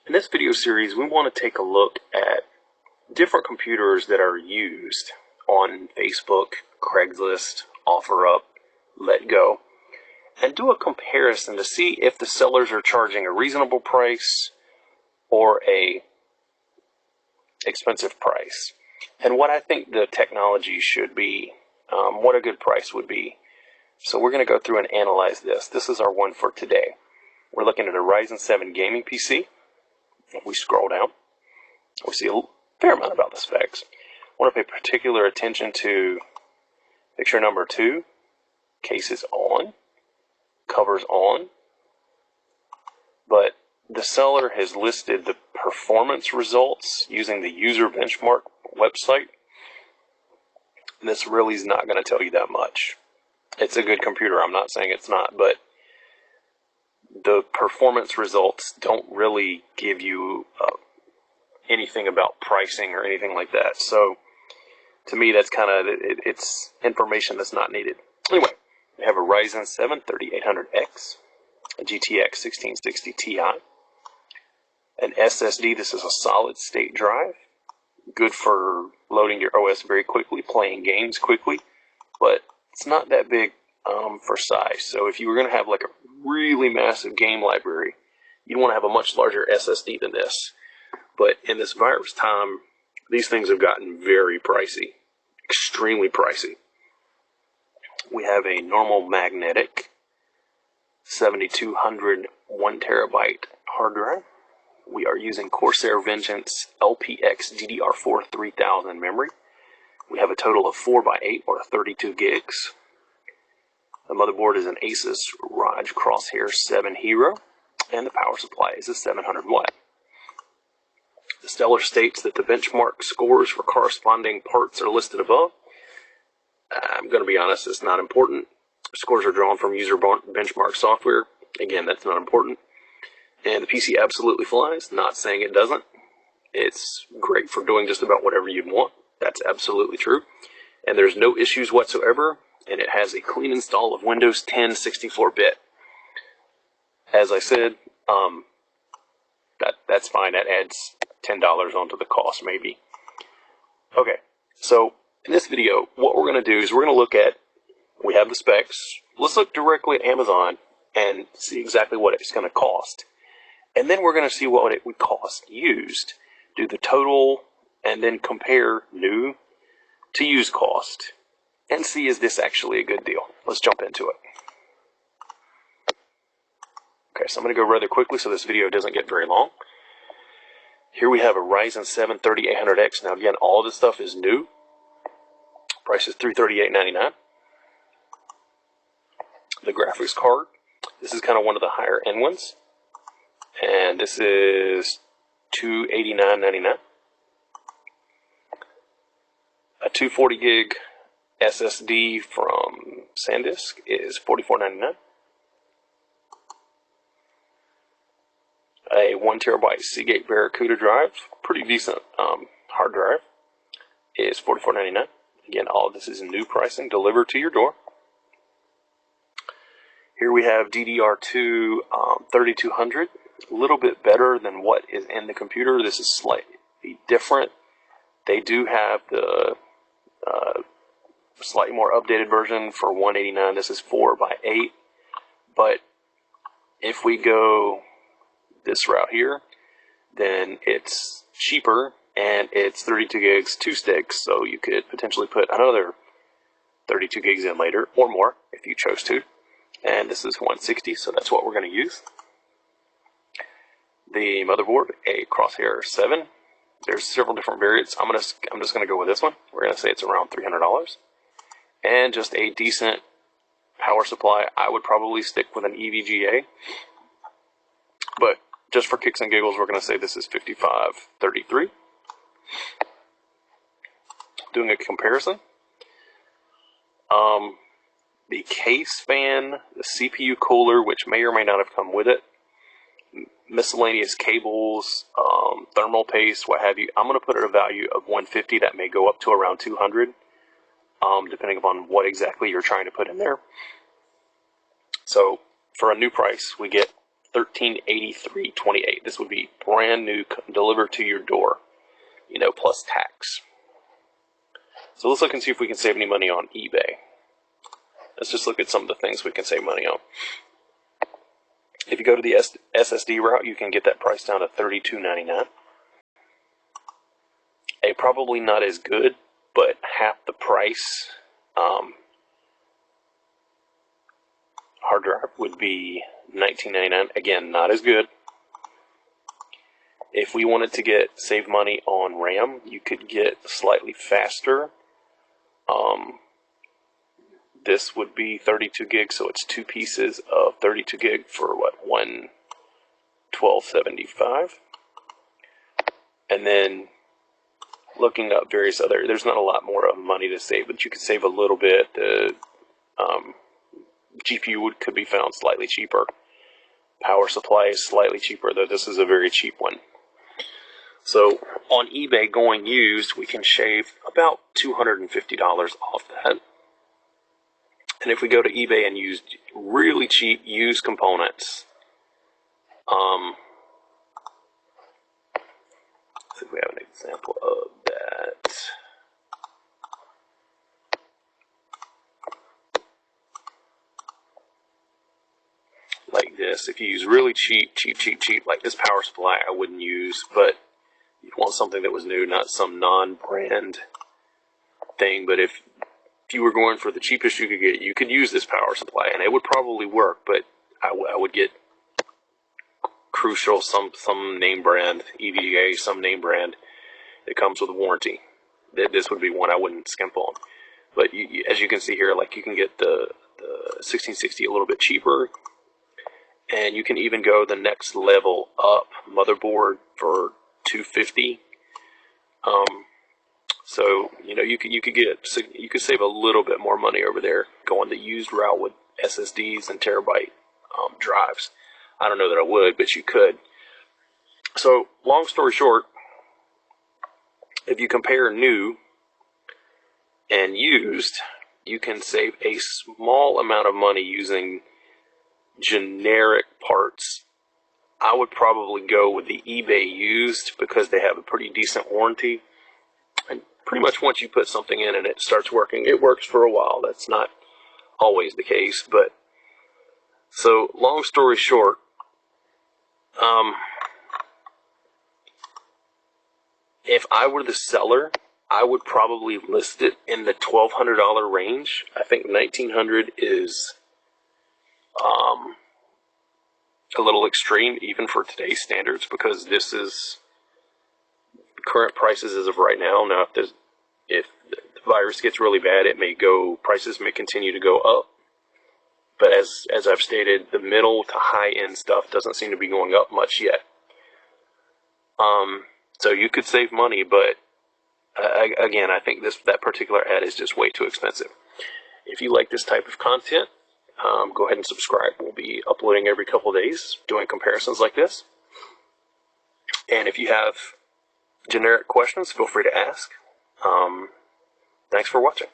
In this video series, we want to take a look at different computers that are used on Facebook, Craigslist, OfferUp, LetGo, and do a comparison to see if the sellers are charging a reasonable price or a expensive price, and what I think the technology should be, what a good price would be. So we're going to go through and analyze this. This is our one for today. We're looking at a Ryzen 7 gaming PC. If we scroll down, we see a fair amount about the specs. I want to pay particular attention to picture number 2, cases on, covers on, but the seller has listed the performance results using the user benchmark website. This really is not going to tell you that much. It's a good computer, I'm not saying it's not, but the performance results don't really give you anything about pricing or anything like that. So to me, that's kind of, it's information that's not needed. Anyway, we have a Ryzen 7 3800X, a GTX 1660 Ti, an SSD. This is a solid state drive, good for loading your OS very quickly, playing games quickly, but it's not that big for size. So if you were going to have like a really massive game library, you'd want to have a much larger SSD than this. But in this virus time, these things have gotten very pricey, extremely pricey. We have a normal magnetic 7200 1 terabyte hard drive. We are using Corsair Vengeance LPX DDR4 3000 memory. We have a total of 4x8 or 32 gigs. The motherboard is an Asus ROG Crosshair 7 Hero, and the power supply is a 700 watt. The seller states that the benchmark scores for corresponding parts are listed above. I'm going to be honest, it's not important. Scores are drawn from user benchmark software. Again, that's not important. And the PC absolutely flies, not saying it doesn't. It's great for doing just about whatever you'd want. That's absolutely true. And there's no issues whatsoever. And it has a clean install of Windows 10 64-bit. As I said, that's fine. That adds $10 onto the cost, maybe. Okay, so in this video, what we're going to do is we're going to look at, we have the specs. Let's look directly at Amazon and see exactly what it's going to cost. And then we're going to see what it would cost used, do the total, and then compare new to used cost, and see is this actually a good deal. Let's jump into it. Okay, so I'm going to go rather quickly so this video doesn't get very long. Here we have a Ryzen 7 3800X. Now again, all this stuff is new. Price is $338.99. The graphics card, this is kind of one of the higher end ones. And this is $289.99. A 240 gig SSD from SanDisk is $44.99. A 1 terabyte Seagate Barracuda drive, pretty decent hard drive, is $44.99. Again, all of this is new pricing, delivered to your door. Here we have DDR2 3200, a little bit better than what is in the computer. This is slightly different. They do have the slightly more updated version for $189. This is 4x8. But if we go this route here, then it's cheaper and it's 32 gigs, 2 sticks. So you could potentially put another 32 gigs in later or more if you chose to. And this is 160, so that's what we're going to use. The motherboard, a Crosshair 7. There's several different variants. I'm just going to go with this one. We're going to say it's around $300. And just a decent power supply. I would probably stick with an EVGA. But just for kicks and giggles, we're going to say this is $55.33. Doing a comparison. The case fan, the CPU cooler, which may or may not have come with it, miscellaneous cables, thermal paste, what have you. I'm going to put it a value of $150. That may go up to around $200, depending upon what exactly you're trying to put in there. So for a new price, we get $1383.28. This would be brand new, delivered to your door, plus tax. So let's look and see if we can save any money on eBay. Let's just look at some of the things we can save money on. If you go to the SSD route, you can get that price down to $32.99. Probably not as good, but half the price. Hard drive would be $19.99. Again, not as good. If we wanted to save money on RAM, you could get slightly faster. This would be 32 gigs, so it's 2 pieces of 32 gig for $112.75. And then looking up various other, there's not a lot more of money to save, but you could save a little bit. The GPU could be found slightly cheaper. Power supply is slightly cheaper, though this is a very cheap one. So on eBay, going used, we can shave about $250 off that. And if we go to eBay and use really cheap used components, let's see if we have an example of that. Like this, if you use really cheap, like this power supply I wouldn't use, but you'd want something that was new, not some non-brand thing. But if you were going for the cheapest you could get, you could use this power supply, and it would probably work, but I would get Crucial, some name brand, EVGA, some name brand that comes with a warranty. This would be one I wouldn't skimp on. But as you can see here, like you can get the 1660 a little bit cheaper, and you can even go the next level up, motherboard for $250. So you could save a little bit more money over there going the used route with SSDs and terabyte drives. I don't know that I would, but you could. So long story short, if you compare new and used, you can save a small amount of money using generic parts. I would probably go with the eBay used because they have a pretty decent warranty. And pretty much once you put something in and it starts working, it works for a while. That's not always the case, but so long story short, if I were the seller, I would probably list it in the $1,200 range. I think $1,900 is a little extreme even for today's standards, because this is current prices as of right now. Now, if the virus gets really bad, prices may continue to go up. But as I've stated, the middle to high end stuff doesn't seem to be going up much yet. So you could save money, but again, I think that particular ad is just way too expensive. If you like this type of content, go ahead and subscribe. We'll be uploading every couple of days, doing comparisons like this. And if you have generic questions, feel free to ask. Thanks for watching.